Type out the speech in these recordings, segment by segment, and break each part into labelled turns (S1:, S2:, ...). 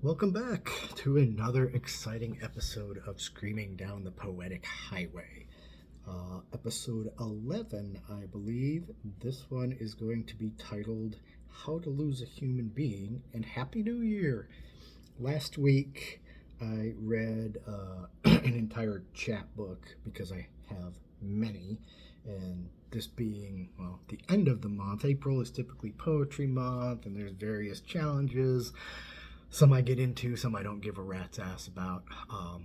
S1: Welcome back to another exciting episode of Screaming Down the Poetic Highway. Episode 11, I believe. This one is going to be titled How to Lose a Human Being, and Happy New Year! Last week I read an entire chapbook because I have many, and this being, well, the end of the month. April is typically poetry month, and there's various challenges. Some I get into, some I don't give a rat's ass about.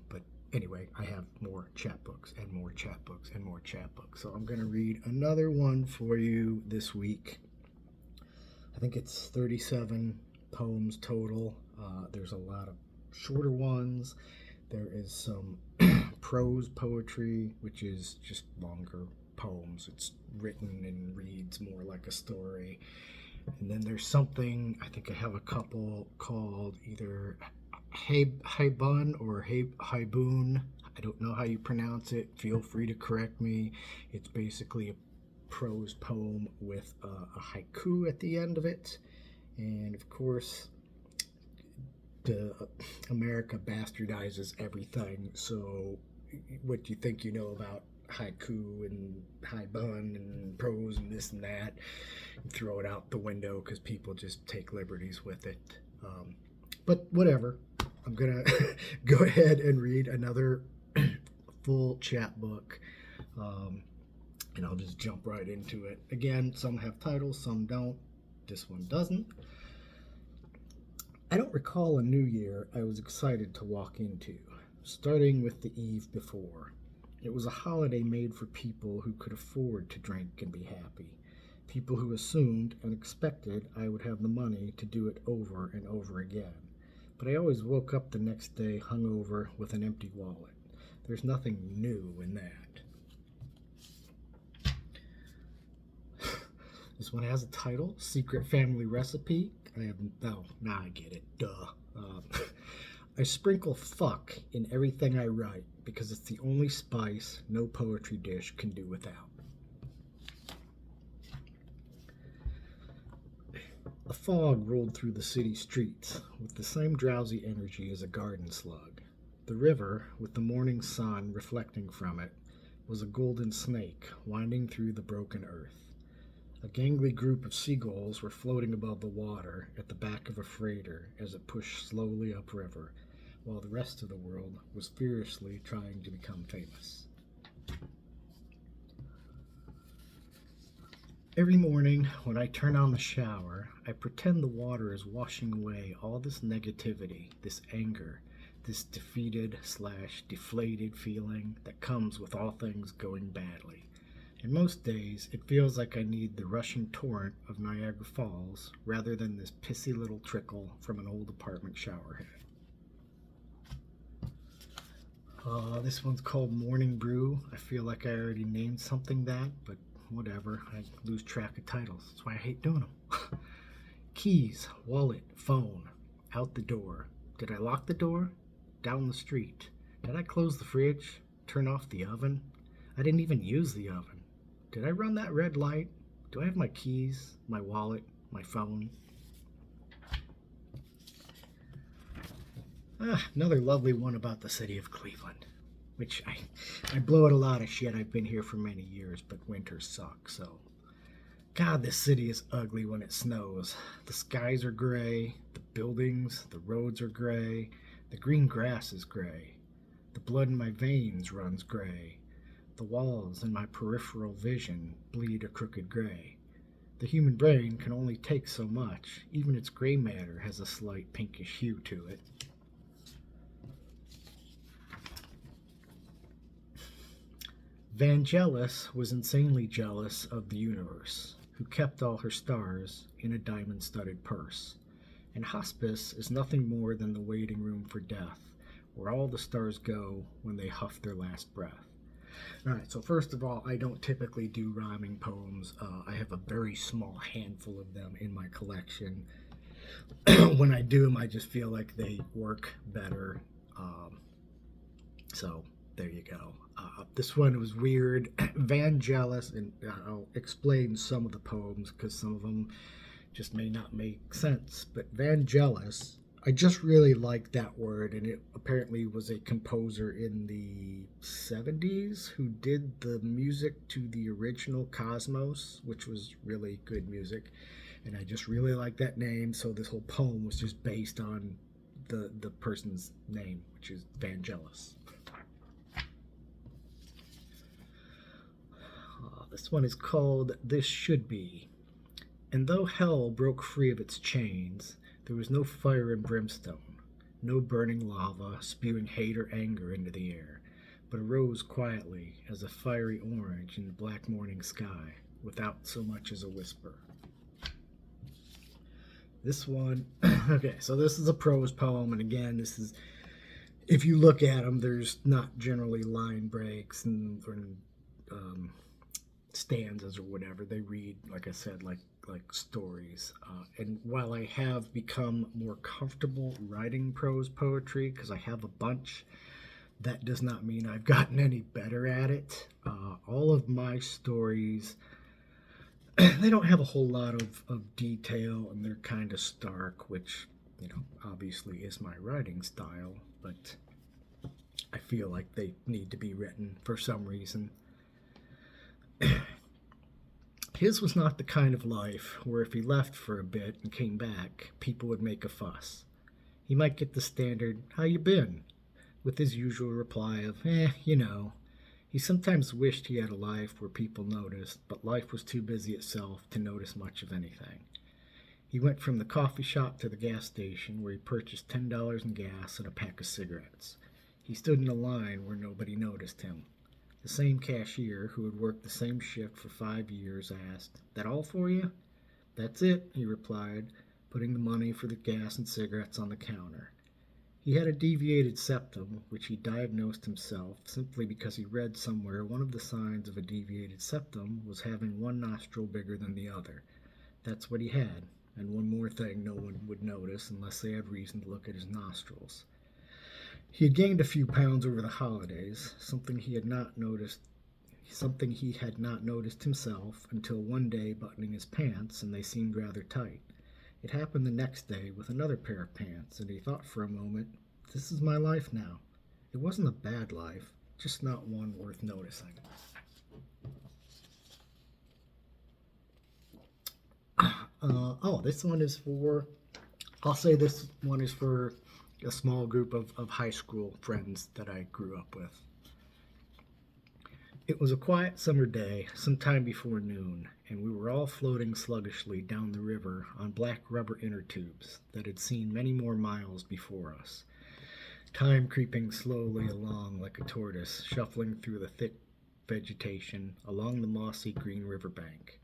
S1: But anyway, I have more chapbooks and more chapbooks and more chapbooks. So I'm going to read another one for you this week. I think it's 37 poems total. There's a lot of shorter ones. There is some prose poetry, which is just longer poems. It's written and reads more like a story. And then there's something, I think I have a couple called either Haibun or Haibun. I don't know how you pronounce it. Feel free to correct me. It's basically a prose poem with a haiku at the end of it. And of course, America bastardizes everything. So what you think you know about haiku and haibun and prose and this and that, and throw it out the window because people just take liberties with it. But whatever. I'm gonna go ahead and read another full chapbook, and I'll just jump right into it. Again, some have titles, some don't. This one doesn't. I don't recall a new year I was excited to walk into, starting with the eve before. It was a holiday made for people who could afford to drink and be happy. People who assumed and expected I would have the money to do it over and over again. But I always woke up the next day hungover with an empty wallet. There's nothing new in that. This one has a title, Secret Family Recipe. Now I get it, duh. I sprinkle fuck in everything I write because it's the only spice no poetry dish can do without. A fog rolled through the city streets with the same drowsy energy as a garden slug. The river, with the morning sun reflecting from it, was a golden snake winding through the broken earth. A gangly group of seagulls were floating above the water at the back of a freighter as it pushed slowly upriver, while the rest of the world was furiously trying to become famous. Every morning, when I turn on the shower, I pretend the water is washing away all this negativity, this anger, this defeated/deflated feeling that comes with all things going badly. And most days, it feels like I need the rushing torrent of Niagara Falls rather than this pissy little trickle from an old apartment showerhead. This one's called Morning Brew. I feel like I already named something that, but whatever. I lose track of titles. That's why I hate doing them. Keys, wallet, phone, out the door. Did I lock the door? Down the street. Did I close the fridge? Turn off the oven? I didn't even use the oven. Did I run that red light? Do I have my keys, my wallet, my phone? Another lovely one about the city of Cleveland, which I blow it a lot of shit. I've been here for many years, but winters suck, so. God, this city is ugly when it snows. The skies are gray, the buildings, the roads are gray, the green grass is gray. The blood in my veins runs gray. The walls in my peripheral vision bleed a crooked gray. The human brain can only take so much. Even its gray matter has a slight pinkish hue to it. Vangelis was insanely jealous of the universe, who kept all her stars in a diamond-studded purse. And hospice is nothing more than the waiting room for death, where all the stars go when they huff their last breath. Alright, so first of all, I don't typically do rhyming poems. I have a very small handful of them in my collection. When I do them, I just feel like they work better. So there you go. This one was weird. Vangelis, and I'll explain some of the poems because some of them just may not make sense. But Vangelis I just really like that word, and it apparently was a composer in the 70s who did the music to the original Cosmos, which was really good music. And I just really like that name, so this whole poem was just based on the person's name, which is Vangelis. This one is called This Should Be. And though hell broke free of its chains, there was no fire and brimstone, no burning lava spewing hate or anger into the air, but arose quietly as a fiery orange in the black morning sky, without so much as a whisper. This one, okay, so this is a prose poem, and again, this is, if you look at them, there's not generally line breaks or stanzas or whatever. They read, like I said, like stories. And while I have become more comfortable writing prose poetry, because I have a bunch, that does not mean I've gotten any better at it. All of my stories, they don't have a whole lot of detail, and they're kind of stark, which, obviously is my writing style, but I feel like they need to be written for some reason. His was not the kind of life where if he left for a bit and came back, people would make a fuss. He might get the standard, "How you been?" with his usual reply of, you know. He sometimes wished he had a life where people noticed, but life was too busy itself to notice much of anything. He went from the coffee shop to the gas station, where he purchased $10 in gas and a pack of cigarettes. He stood in a line where nobody noticed him. The same cashier, who had worked the same shift for 5 years, asked, "That all for you?" "That's it," he replied, putting the money for the gas and cigarettes on the counter. He had a deviated septum, which he diagnosed himself simply because he read somewhere one of the signs of a deviated septum was having one nostril bigger than the other. That's what he had, and one more thing no one would notice unless they had reason to look at his nostrils. He had gained a few pounds over the holidays, something he had not noticed himself until one day buttoning his pants, and they seemed rather tight. It happened the next day with another pair of pants, and he thought for a moment, "This is my life now." It wasn't a bad life, just not one worth noticing. This one is for, I'll say this one is for a small group of high school friends that I grew up with. It was a quiet summer day, some time before noon, and we were all floating sluggishly down the river on black rubber inner tubes that had seen many more miles before us. Time creeping slowly along like a tortoise, shuffling through the thick vegetation along the mossy green riverbank.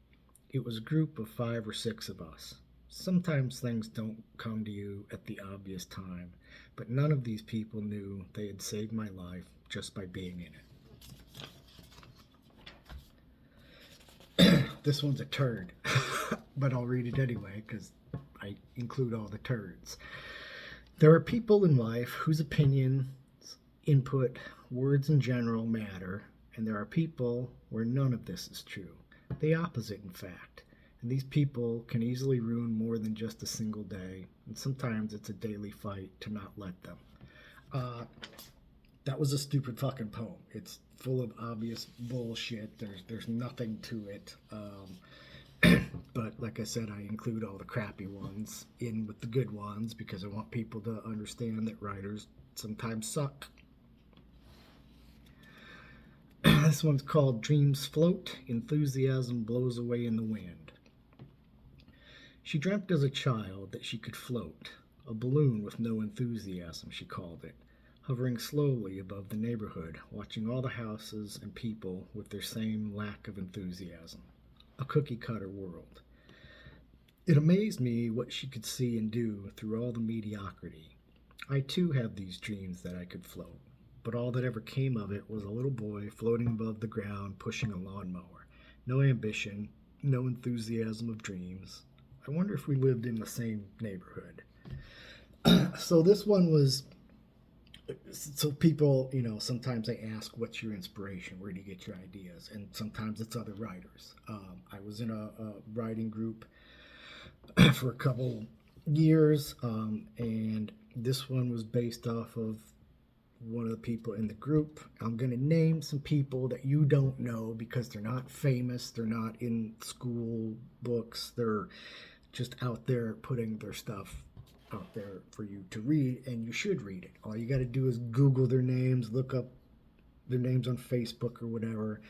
S1: It was a group of 5 or 6 of us. Sometimes things don't come to you at the obvious time, but none of these people knew they had saved my life just by being in it. This one's a turd, but I'll read it anyway because I include all the turds. There are people in life whose opinions, input, words in general matter, and there are people where none of this is true. The opposite, in fact. And these people can easily ruin more than just a single day, and sometimes it's a daily fight to not let them. That was a stupid fucking poem. It's full of obvious bullshit. There's nothing to it. But like I said, I include all the crappy ones in with the good ones because I want people to understand that writers sometimes suck. This one's called Dreams Float, Enthusiasm Blows Away in the Wind. She dreamt as a child that she could float, a balloon with no enthusiasm, she called it, hovering slowly above the neighborhood, watching all the houses and people with their same lack of enthusiasm. A cookie-cutter world. It amazed me what she could see and do through all the mediocrity. I too have these dreams that I could float, but all that ever came of it was a little boy floating above the ground pushing a lawnmower. No ambition, no enthusiasm of dreams. I wonder if we lived in the same neighborhood. So this one was, so people, sometimes they ask, what's your inspiration? Where do you get your ideas? And sometimes it's other writers. I was in a writing group for a couple years, and this one was based off of one of the people in the group. I'm going to name some people that you don't know because they're not famous, they're not in school books, they're just out there putting their stuff out there for you to read, and you should read it. All you got to do is Google their names, look up their names on Facebook or whatever.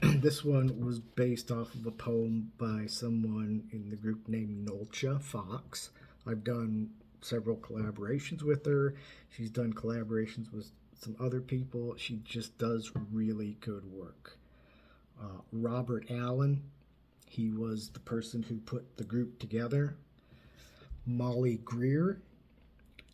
S1: This one was based off of a poem by someone in the group named Nolcha Fox. I've done several collaborations with her. She's done collaborations with some other people. She just does really good work. Robert Allen, he was the person who put the group together. Molly Greer,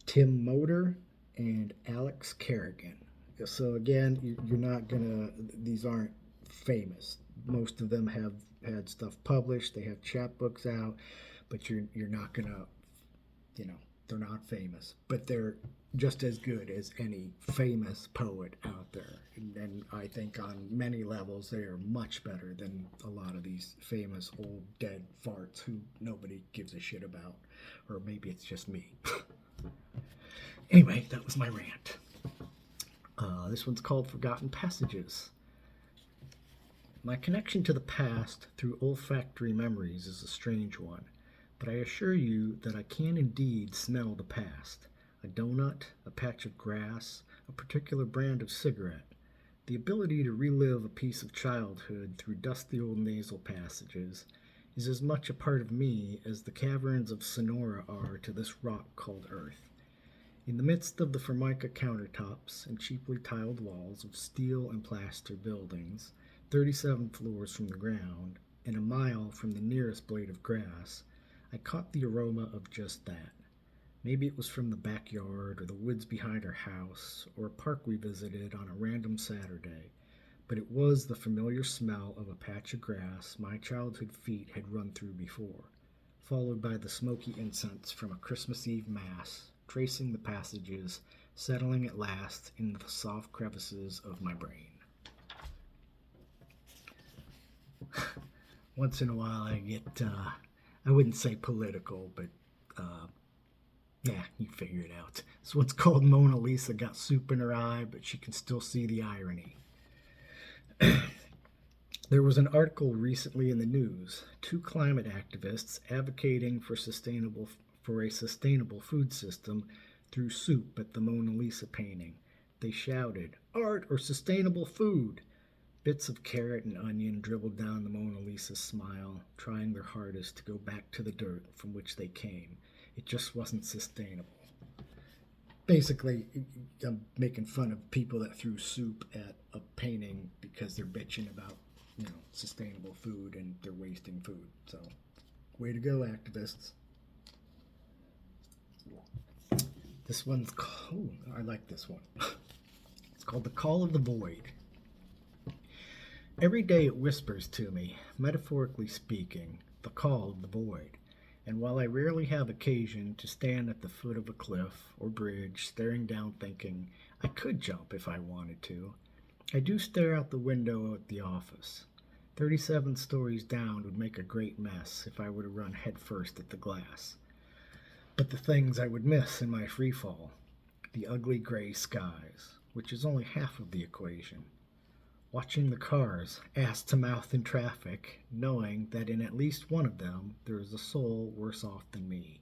S1: Tim Motor, and Alex Kerrigan. So again, you're not gonna, these aren't famous. Most of them have had stuff published, they have chapbooks out, but you're not gonna, you know, they're not famous, but they're just as good as any famous poet out there. And I think on many levels they are much better than a lot of these famous old dead farts who nobody gives a shit about. Or maybe it's just me. Anyway, that was my rant. This one's called Forgotten Passages. My connection to the past through olfactory memories is a strange one, but I assure you that I can indeed smell the past. A donut, a patch of grass, a particular brand of cigarette. The ability to relive a piece of childhood through dusty old nasal passages is as much a part of me as the caverns of Sonora are to this rock called Earth. In the midst of the formica countertops and cheaply tiled walls of steel and plaster buildings, 37 floors from the ground, and a mile from the nearest blade of grass, I caught the aroma of just that. Maybe it was from the backyard or the woods behind our house or a park we visited on a random Saturday, but it was the familiar smell of a patch of grass my childhood feet had run through before, followed by the smoky incense from a Christmas Eve Mass, tracing the passages, settling at last in the soft crevices of my brain. Once in a while I get, I wouldn't say political, but yeah, you figure it out. This one's called Mona Lisa Got Soup in Her Eye, but she can still see the irony. There was an article recently in the news, 2 climate activists advocating for a sustainable food system through soup at the Mona Lisa painting. They shouted, "Art or sustainable food?" Bits of carrot and onion dribbled down the Mona Lisa's smile, trying their hardest to go back to the dirt from which they came. It just wasn't sustainable. Basically, I'm making fun of people that threw soup at a painting because they're bitching about, sustainable food and they're wasting food. So, way to go, activists. This one's called, I like this one. It's called The Call of the Void. Every day it whispers to me, metaphorically speaking, the call of the void. And while I rarely have occasion to stand at the foot of a cliff or bridge staring down thinking I could jump if I wanted to, I do stare out the window at the office. 37 stories down would make a great mess if I were to run headfirst at the glass. But the things I would miss in my freefall, the ugly gray skies, which is only half of the equation. Watching the cars, ass to mouth in traffic, knowing that in at least one of them there is a soul worse off than me.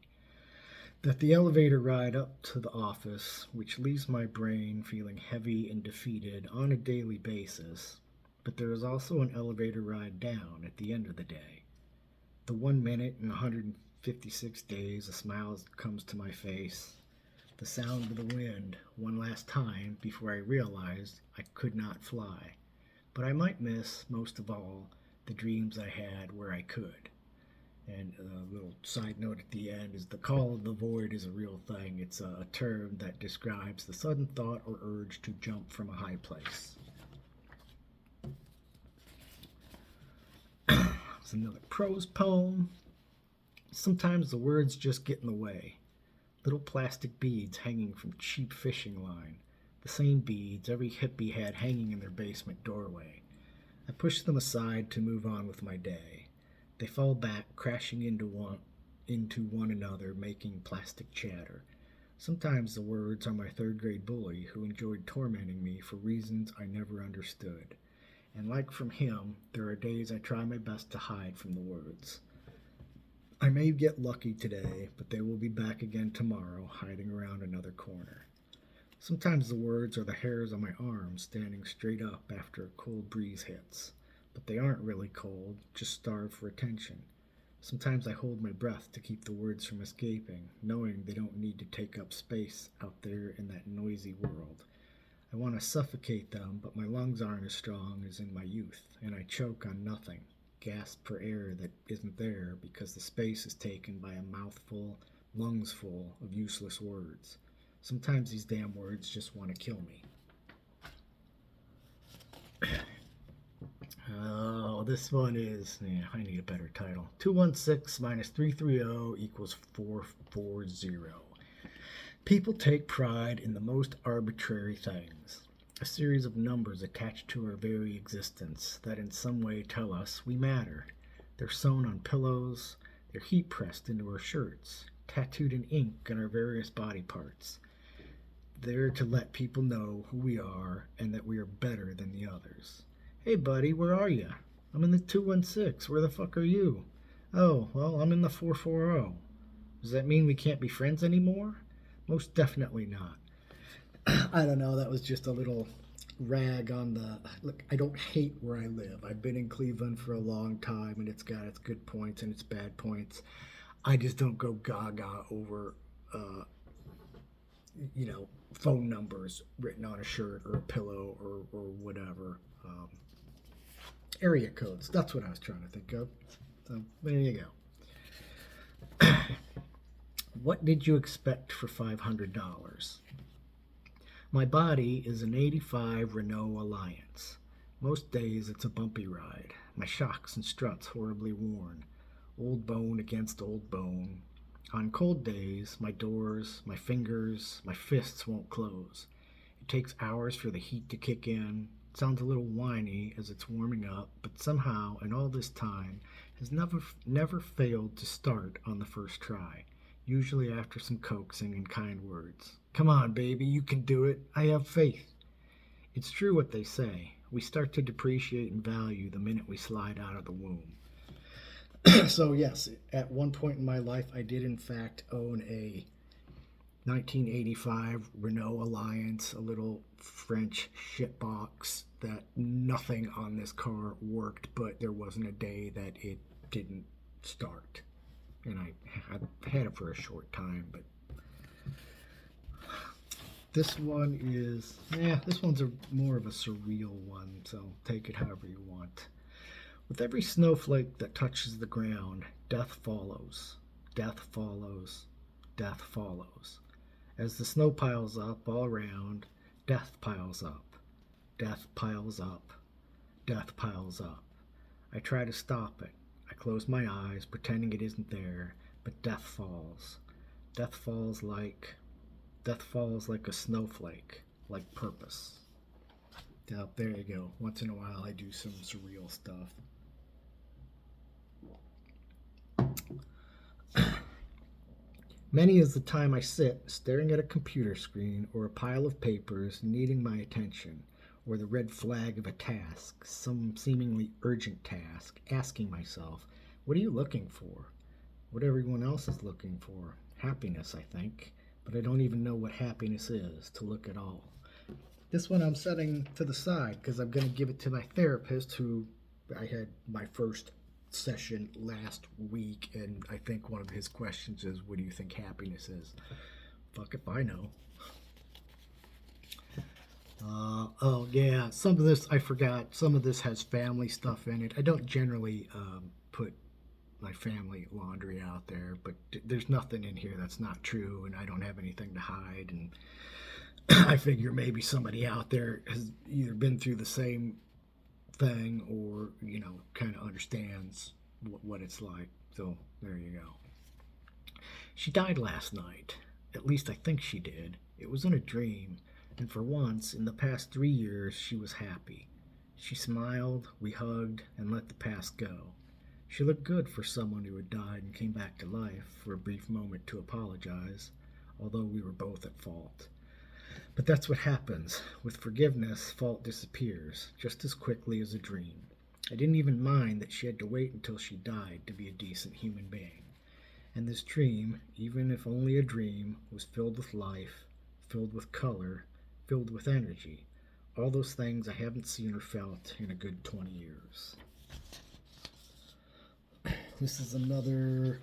S1: That the elevator ride up to the office, which leaves my brain feeling heavy and defeated on a daily basis, but there is also an elevator ride down at the end of the day. The 1 minute in 156 days a smile comes to my face, the sound of the wind one last time before I realized I could not fly. But I might miss, most of all, the dreams I had where I could. And a little side note at the end is the call of the void is a real thing. It's a term that describes the sudden thought or urge to jump from a high place. It's another prose poem. Sometimes the words just get in the way. Little plastic beads hanging from cheap fishing line. The same beads every hippie had hanging in their basement doorway. I push them aside to move on with my day. They fall back, crashing into into one another, making plastic chatter. Sometimes the words are my third grade bully who enjoyed tormenting me for reasons I never understood. And like from him, there are days I try my best to hide from the words. I may get lucky today, but they will be back again tomorrow, hiding around another corner. Sometimes the words are the hairs on my arms standing straight up after a cold breeze hits, but they aren't really cold, just starved for attention. Sometimes I hold my breath to keep the words from escaping, knowing they don't need to take up space out there in that noisy world. I want to suffocate them, but my lungs aren't as strong as in my youth, and I choke on nothing, gasp for air that isn't there because the space is taken by a mouthful, lungs full of useless words. Sometimes these damn words just want to kill me. Oh, this one is, I need a better title. 216 minus 330 equals 440. People take pride in the most arbitrary things, a series of numbers attached to our very existence that in some way tell us we matter. They're sewn on pillows, they're heat pressed into our shirts, tattooed in ink on our various body parts. They're to let people know who we are and that we are better than the others. Hey buddy, where are you? I'm in the 216. Where the fuck are you? Oh, well, I'm in the 440. Does that mean we can't be friends anymore? Most definitely not. I don't know, that was just a little rag on the... Look, I don't hate where I live. I've been in Cleveland for a long time, and it's got its good points and its bad points. I just don't go gaga over, phone numbers written on a shirt or a pillow or whatever. Area codes, that's what I was trying to think of. So, there you go. What did you expect for $500? My body is an 85 Renault Alliance. Most days it's a bumpy ride. My shocks and struts horribly worn. Old bone against old bone. On cold days, my doors, my fingers, my fists won't close. It takes hours for the heat to kick in. It sounds a little whiny as it's warming up, but somehow, in all this time, has never failed to start on the first try, usually after some coaxing and kind words. Come on, baby, you can do it. I have faith. It's true what they say. We start to depreciate in value the minute we slide out of the womb. So yes, at one point in my life, I did in fact own a 1985 Renault Alliance, a little French shitbox that nothing on this car worked, but there wasn't a day that it didn't start. And I had it for a short time, but this one is, this one's more of a surreal one, so take it however you want. With every snowflake that touches the ground, death follows, death follows, death follows. As the snow piles up all around, death piles up, death piles up, death piles up. I try to stop it. I close my eyes, pretending it isn't there, but death falls. Death falls like a snowflake, like purpose. Now, there you go. Once in a while I do some surreal stuff. Many is the time I sit staring at a computer screen or a pile of papers needing my attention, or the red flag of a task, some seemingly urgent task, asking myself, what are you looking for? What everyone else is looking for. Happiness, I think, but I don't even know what happiness is to look at all. This one I'm setting to the side because I'm going to give it to my therapist, who I had my first session last week, and I think one of his questions is, what do you think happiness is? Fuck if I know. Oh yeah, some of this I forgot. Some of this has family stuff in it. I don't generally put my family laundry out there, but there's nothing in here that's not true, and I don't have anything to hide, and I figure maybe somebody out there has either been through the same thing or, kind of understands what it's like. So there you go. She died last night. At least I think she did. It was in a dream, and for once in the past 3 years she was happy. She smiled, we hugged, and let the past go. She looked good for someone who had died and came back to life for a brief moment to apologize, although we were both at fault. But that's what happens. With forgiveness, fault disappears just as quickly as a dream. I didn't even mind that she had to wait until she died to be a decent human being. And this dream, even if only a dream, was filled with life, filled with color, filled with energy. All those things I haven't seen or felt in a good 20 years. This is another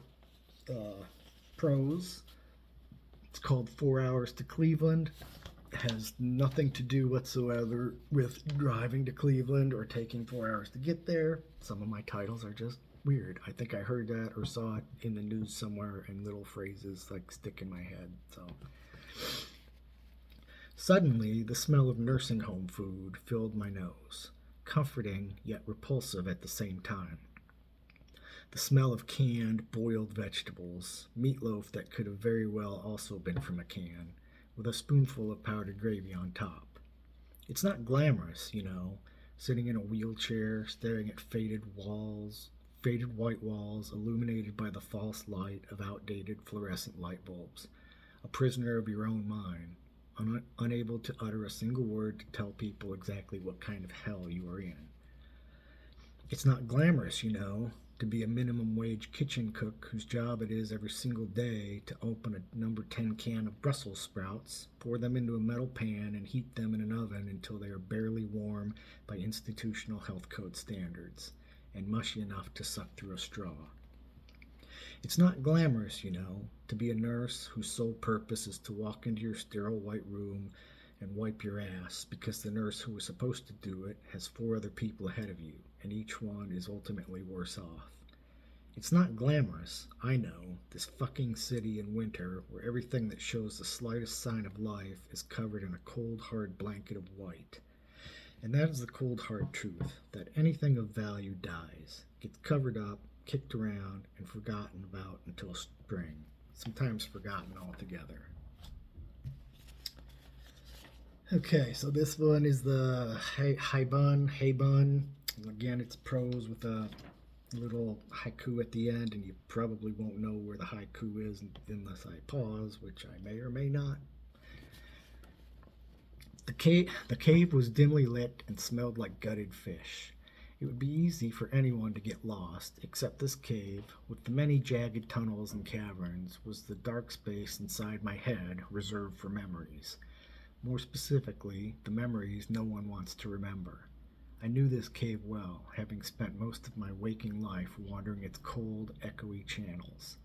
S1: prose. It's called 4 Hours to Cleveland. It has nothing to do whatsoever with driving to Cleveland or taking 4 hours to get there. Some of my titles are just weird. I think I heard that or saw it in the news somewhere, and little phrases like stick in my head. Suddenly, the smell of nursing home food filled my nose, comforting yet repulsive at the same time. The smell of canned, boiled vegetables, meatloaf that could have very well also been from a can, with a spoonful of powdered gravy on top. It's not glamorous, sitting in a wheelchair, staring at faded white walls illuminated by the false light of outdated fluorescent light bulbs, a prisoner of your own mind, unable to utter a single word to tell people exactly what kind of hell you are in. It's not glamorous, to be a minimum wage kitchen cook whose job it is every single day to open a number 10 can of Brussels sprouts, pour them into a metal pan, and heat them in an oven until they are barely warm by institutional health code standards, and mushy enough to suck through a straw. It's not glamorous, to be a nurse whose sole purpose is to walk into your sterile white room and wipe your ass because the nurse who was supposed to do it has 4 other people ahead of you, and each one is ultimately worse off. It's not glamorous, I know, this fucking city in winter where everything that shows the slightest sign of life is covered in a cold, hard blanket of white. And that is the cold, hard truth, that anything of value dies, gets covered up, kicked around, and forgotten about until spring, sometimes forgotten altogether. Okay, so this one is the Haibun. Again, it's prose with a little haiku at the end, and you probably won't know where the haiku is unless I pause, which I may or may not. The cave was dimly lit and smelled like gutted fish. It would be easy for anyone to get lost, except this cave, with the many jagged tunnels and caverns, was the dark space inside my head reserved for memories. More specifically, the memories no one wants to remember. I knew this cave well, having spent most of my waking life wandering its cold, echoey channels.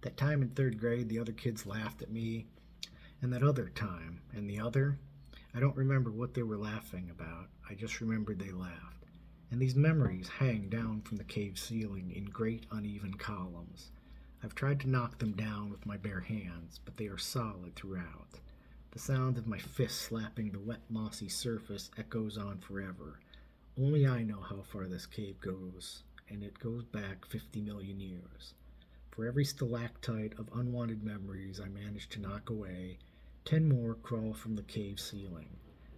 S1: That time in 3rd grade, the other kids laughed at me, and that other time, and the other, I don't remember what they were laughing about. I just remembered they laughed. And these memories hang down from the cave ceiling in great uneven columns. I've tried to knock them down with my bare hands, but they are solid throughout. The sound of my fist slapping the wet, mossy surface echoes on forever. Only I know how far this cave goes, and it goes back 50 million years. For every stalactite of unwanted memories I manage to knock away, 10 more crawl from the cave ceiling.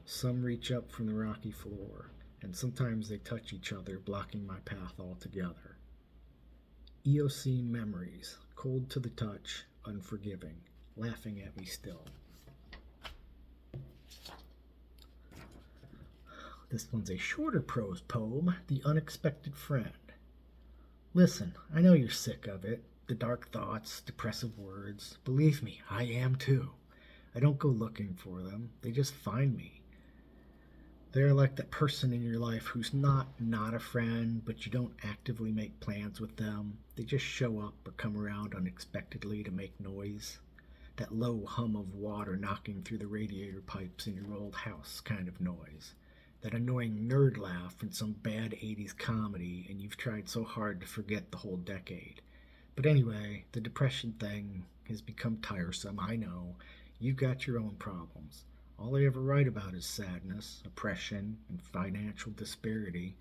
S1: Some reach up from the rocky floor, and sometimes they touch each other, blocking my path altogether. Eocene memories, cold to the touch, unforgiving, laughing at me still. This one's a shorter prose poem, The Unexpected Friend. Listen, I know you're sick of it. The dark thoughts, depressive words. Believe me, I am too. I don't go looking for them. They just find me. They're like that person in your life who's not a friend, but you don't actively make plans with them. They just show up or come around unexpectedly to make noise. That low hum of water knocking through the radiator pipes in your old house kind of noise. That annoying nerd laugh from some bad 80s comedy, and you've tried so hard to forget the whole decade. But anyway, the depression thing has become tiresome, I know. You've got your own problems. All I ever write about is sadness, oppression, and financial disparity.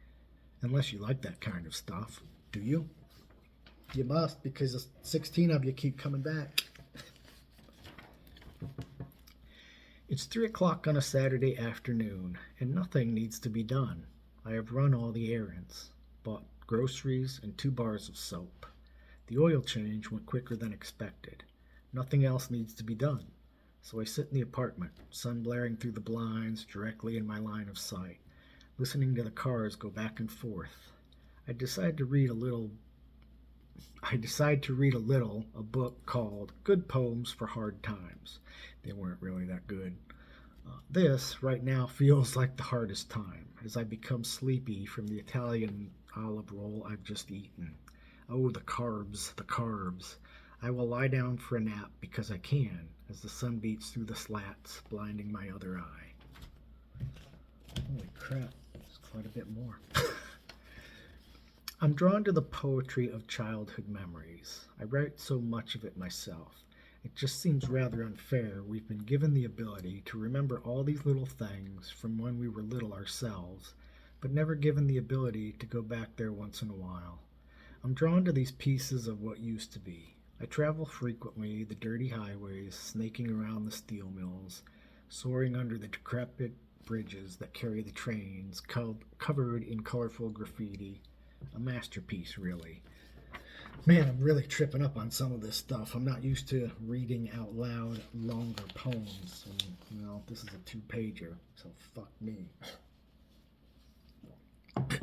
S1: Unless you like that kind of stuff. Do you? You must, because 16 of you keep coming back. It's 3 o'clock on a Saturday afternoon, and nothing needs to be done. I have run all the errands, bought groceries, and 2 bars of soap. The oil change went quicker than expected. Nothing else needs to be done. So I sit in the apartment, sun blaring through the blinds directly in my line of sight, listening to the cars go back and forth. I decide to read a little, a book called Good Poems for Hard Times. They weren't really that good. This, right now, feels like the hardest time, as I become sleepy from the Italian olive roll I've just eaten. Oh, the carbs, the carbs. I will lie down for a nap because I can, as the sun beats through the slats, blinding my other eye. Holy crap, there's quite a bit more. I'm drawn to the poetry of childhood memories. I write so much of it myself. It just seems rather unfair we've been given the ability to remember all these little things from when we were little ourselves, but never given the ability to go back there once in a while. I'm drawn to these pieces of what used to be. I travel frequently the dirty highways, snaking around the steel mills, soaring under the decrepit bridges that carry the trains, covered in colorful graffiti. A masterpiece, really. Man, I'm really tripping up on some of this stuff. I'm not used to reading out loud longer poems. And, this is a 2-pager, so fuck me.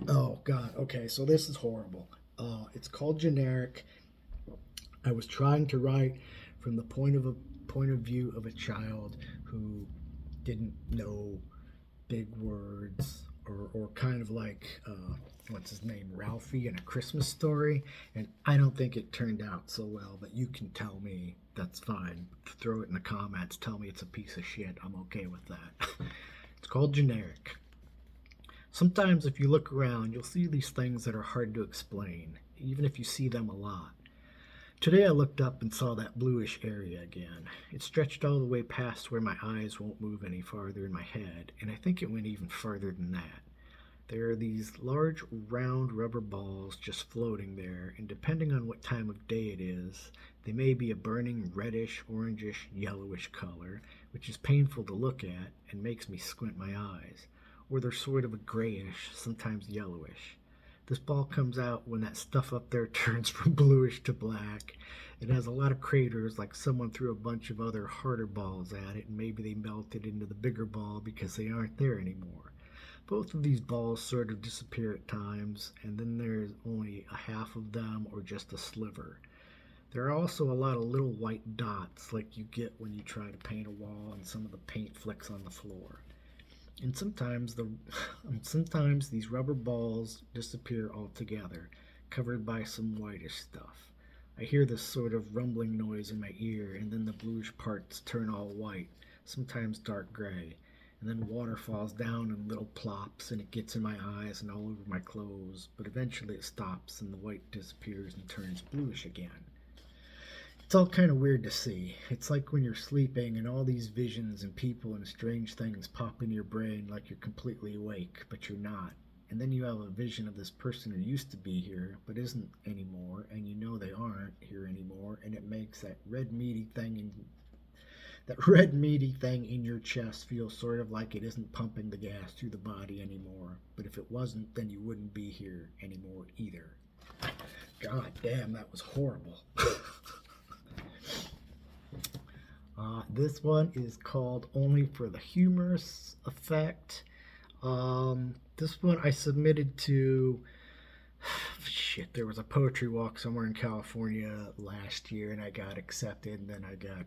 S1: Oh, God. Okay, so this is horrible. It's called Generic. I was trying to write from the point of view of a child who didn't know big words or kind of like what's his name, Ralphie in A Christmas Story, and I don't think it turned out so well, but you can tell me. That's fine. Throw it in the comments. Tell me it's a piece of shit. I'm okay with that. It's called Generic. Sometimes if you look around, you'll see these things that are hard to explain, even if you see them a lot. Today I looked up and saw that bluish area again. It stretched all the way past where my eyes won't move any farther in my head, and I think it went even farther than that. There are these large, round rubber balls just floating there, and depending on what time of day it is, they may be a burning reddish, orangish, yellowish color, which is painful to look at and makes me squint my eyes, or they're sort of a grayish, sometimes yellowish. This ball comes out when that stuff up there turns from bluish to black. It has a lot of craters, like someone threw a bunch of other harder balls at it, and maybe they melted into the bigger ball because they aren't there anymore. Both of these balls sort of disappear at times, and then there's only a half of them or just a sliver. There are also a lot of little white dots like you get when you try to paint a wall and some of the paint flicks on the floor. And sometimes these rubber balls disappear altogether, covered by some whitish stuff. I hear this sort of rumbling noise in my ear, and then the bluish parts turn all white, sometimes dark gray. And then water falls down in little plops, and it gets in my eyes and all over my clothes, but eventually it stops and the white disappears and turns bluish again. It's all kind of weird to see. It's like when you're sleeping and all these visions and people and strange things pop into your brain like you're completely awake, but you're not. And then you have a vision of this person who used to be here but isn't anymore, and you know they aren't here anymore, and it makes that red meaty thing in your chest feels sort of like it isn't pumping the gas through the body anymore. But if it wasn't, then you wouldn't be here anymore either. God damn, that was horrible. This one is called Only for the Humorous Effect. This one I submitted to... there was a poetry walk somewhere in California last year, and I got accepted, and then I got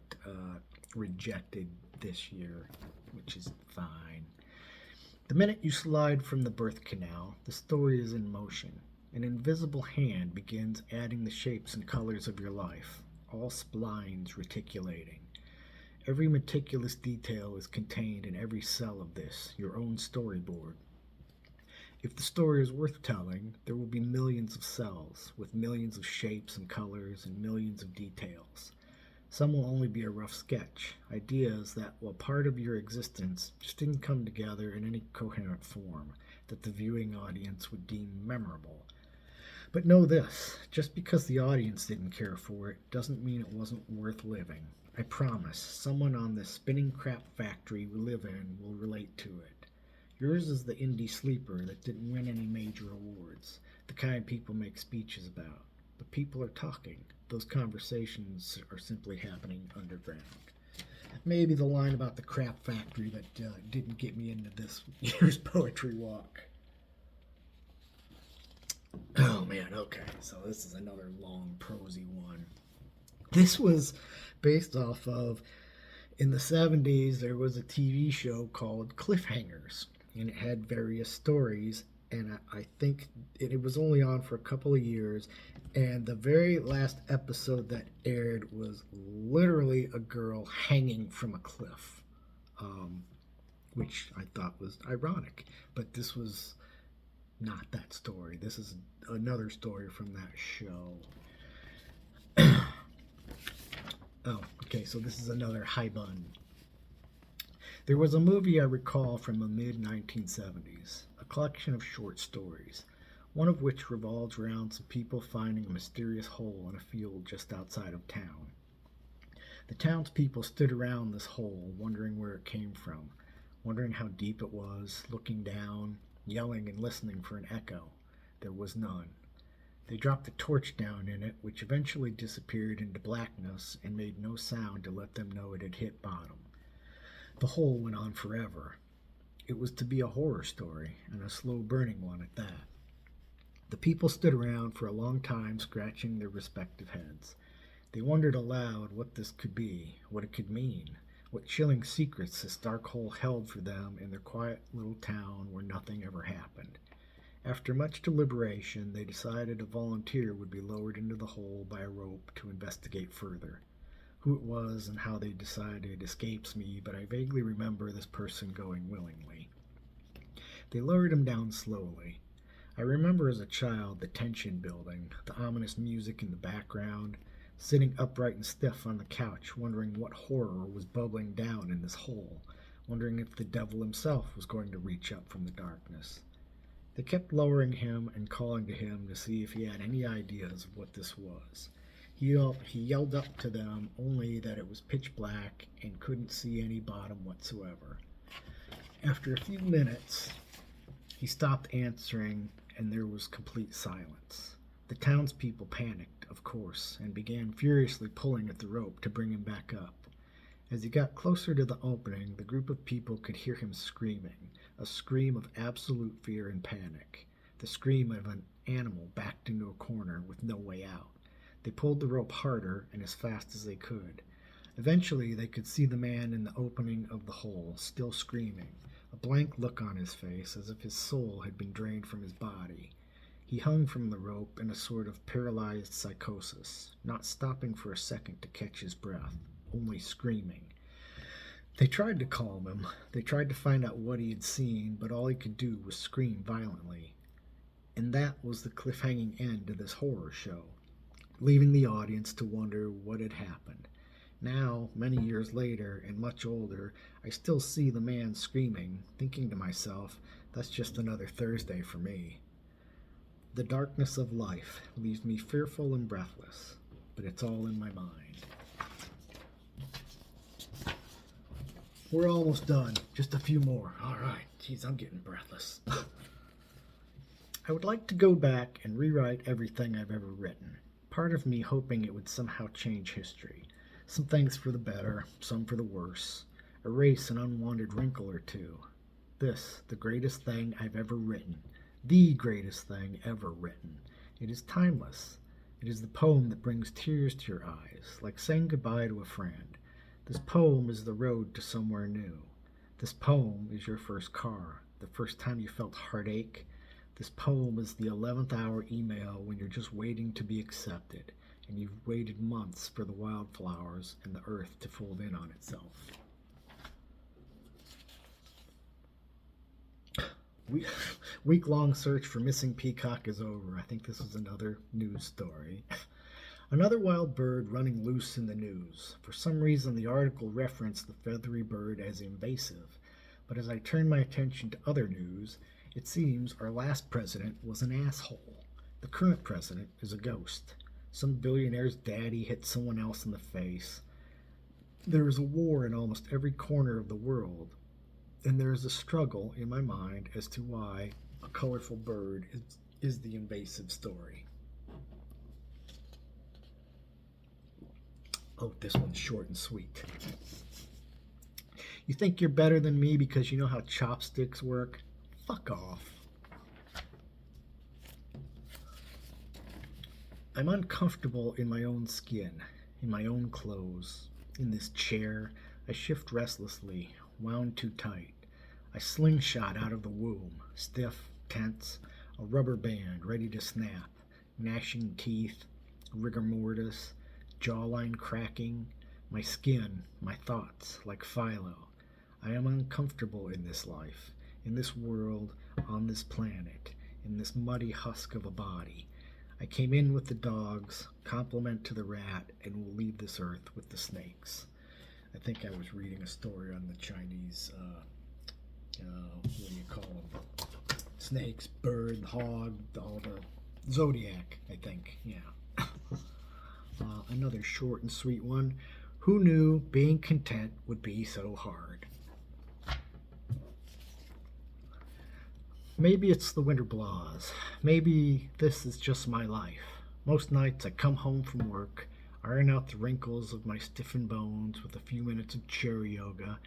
S1: rejected this year, which is fine. The minute you slide from the birth canal, the story is in motion. An invisible hand begins adding the shapes and colors of your life, all splines reticulating. Every meticulous detail is contained in every cell of this, your own storyboard. If the story is worth telling, there will be millions of cells, with millions of shapes and colors and millions of details. Some will only be a rough sketch, ideas that, while part of your existence, just didn't come together in any coherent form that the viewing audience would deem memorable. But know this, just because the audience didn't care for it doesn't mean it wasn't worth living. I promise, someone on this spinning crap factory we live in will relate to it. Yours is the indie sleeper that didn't win any major awards, the kind people make speeches about. But people are talking. Those conversations are simply happening underground. Maybe the line about the crap factory that didn't get me into this year's poetry walk. Oh man, okay, so this is another long, prosy one. This was based off of, in the 70s, there was a TV show called Cliffhangers, and it had various stories, and I think it was only on for a couple of years, and the very last episode that aired was literally a girl hanging from a cliff, which I thought was ironic, but this was not that story. This is another story from that show. Oh, okay, so this is another Haibun. There was a movie I recall from the mid-1970s, a collection of short stories, one of which revolves around some people finding a mysterious hole in a field just outside of town. The townspeople stood around this hole, wondering where it came from, wondering how deep it was, looking down, yelling and listening for an echo. There was none. They dropped the torch down in it, which eventually disappeared into blackness and made no sound to let them know it had hit bottom. The hole went on forever. It was to be a horror story, and a slow-burning one at that. The people stood around for a long time, scratching their respective heads. They wondered aloud what this could be, what it could mean, what chilling secrets this dark hole held for them in their quiet little town where nothing ever happened. After much deliberation, they decided a volunteer would be lowered into the hole by a rope to investigate further. Who it was and how they decided escapes me, but I vaguely remember this person going willingly. They lowered him down slowly. I remember as a child the tension building, the ominous music in the background, sitting upright and stiff on the couch, wondering what horror was bubbling down in this hole, wondering if the devil himself was going to reach up from the darkness. They kept lowering him and calling to him to see if he had any ideas of what this was. He yelled up to them, only that it was pitch black and couldn't see any bottom whatsoever. After a few minutes, he stopped answering, and there was complete silence. The townspeople panicked, of course, and began furiously pulling at the rope to bring him back up. As he got closer to the opening, the group of people could hear him screaming, a scream of absolute fear and panic, the scream of an animal backed into a corner with no way out. They pulled the rope harder and as fast as they could. Eventually, they could see the man in the opening of the hole, still screaming, a blank look on his face as if his soul had been drained from his body. He hung from the rope in a sort of paralyzed psychosis, not stopping for a second to catch his breath, only screaming. They tried to calm him. They tried to find out what he had seen, but all he could do was scream violently. And that was the cliffhanging end of this horror show, leaving the audience to wonder what had happened. Now, many years later, and much older, I still see the man screaming, thinking to myself, that's just another Thursday for me. The darkness of life leaves me fearful and breathless, but it's all in my mind. We're almost done. Just a few more. All right. Geez, I'm getting breathless. I would like to go back and rewrite everything I've ever written. Part of me hoping it would somehow change history. Some things for the better, some for the worse. Erase an unwanted wrinkle or two. This, the greatest thing I've ever written. The greatest thing ever written. It is timeless. It is the poem that brings tears to your eyes, like saying goodbye to a friend. This poem is the road to somewhere new. This poem is your first car, the first time you felt heartache. This poem is the 11th hour email when you're just waiting to be accepted, and you've waited months for the wildflowers and the earth to fold in on itself. Week-long search for missing peacock is over. I think this was another news story. Another wild bird running loose in the news. For some reason, the article referenced the feathery bird as invasive, but as I turn my attention to other news, it seems our last president was an asshole. The current president is a ghost. Some billionaire's daddy hit someone else in the face. There is a war in almost every corner of the world, and there is a struggle in my mind as to why a colorful bird is the invasive story. Oh, this one's short and sweet. You think you're better than me because you know how chopsticks work? Fuck off. I'm uncomfortable in my own skin, in my own clothes. In this chair, I shift restlessly, wound too tight. I slingshot out of the womb, stiff, tense, a rubber band ready to snap, gnashing teeth, rigor mortis, jawline cracking, my skin, my thoughts, like Philo. I am uncomfortable in this life, in this world, on this planet, in this muddy husk of a body. I came in with the dogs, compliment to the rat, and will leave this earth with the snakes. I think I was reading a story on the Chinese, what do you call them? Snakes, bird, hog, all the zodiac, I think, yeah. Another short and sweet one. Who knew being content would be so hard? Maybe it's the winter blahs. Maybe this is just my life. Most nights I come home from work, iron out the wrinkles of my stiffened bones with a few minutes of chair yoga.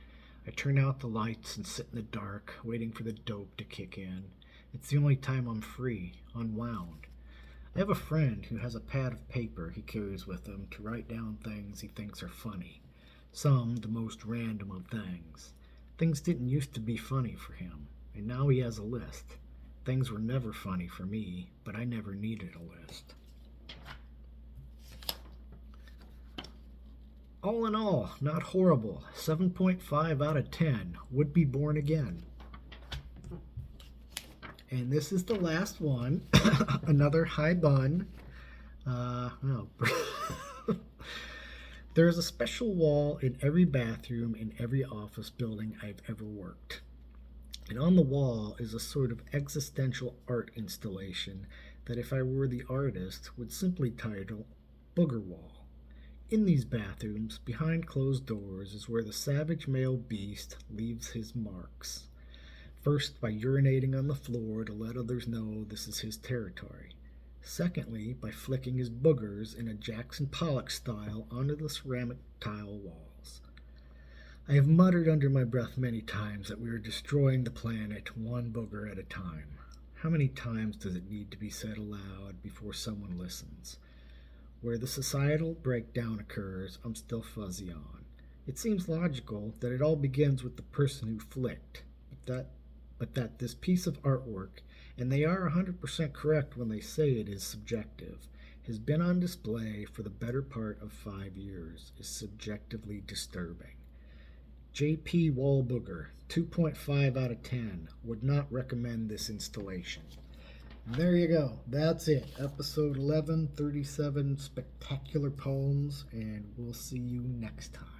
S1: I turn out the lights and sit in the dark, waiting for the dope to kick in. It's the only time I'm free, unwound. I have a friend who has a pad of paper he carries with him to write down things he thinks are funny. Some the most random of things. Things didn't used to be funny for him. And now he has a list. Things were never funny for me, but I never needed a list. All in all, not horrible. 7.5 out of 10. Would be born again. And this is the last one. Another Haibun. No. There is a special wall in every bathroom in every office building I've ever worked. And on the wall is a sort of existential art installation that, if I were the artist, would simply title Booger Wall. In these bathrooms, behind closed doors, is where the savage male beast leaves his marks. First, by urinating on the floor to let others know this is his territory. Secondly, by flicking his boogers in a Jackson Pollock style onto the ceramic tile walls. I have muttered under my breath many times that we are destroying the planet one booger at a time. How many times does it need to be said aloud before someone listens? Where the societal breakdown occurs, I'm still fuzzy on. It seems logical that it all begins with the person who flicked, but that this piece of artwork, and they are 100% correct when they say it is subjective, has been on display for the better part of 5 years, is subjectively disturbing. J.P. Wallbooger, 2.5 out of 10, would not recommend this installation. And there you go. That's it. Episode 11, 37 spectacular poems, and we'll see you next time.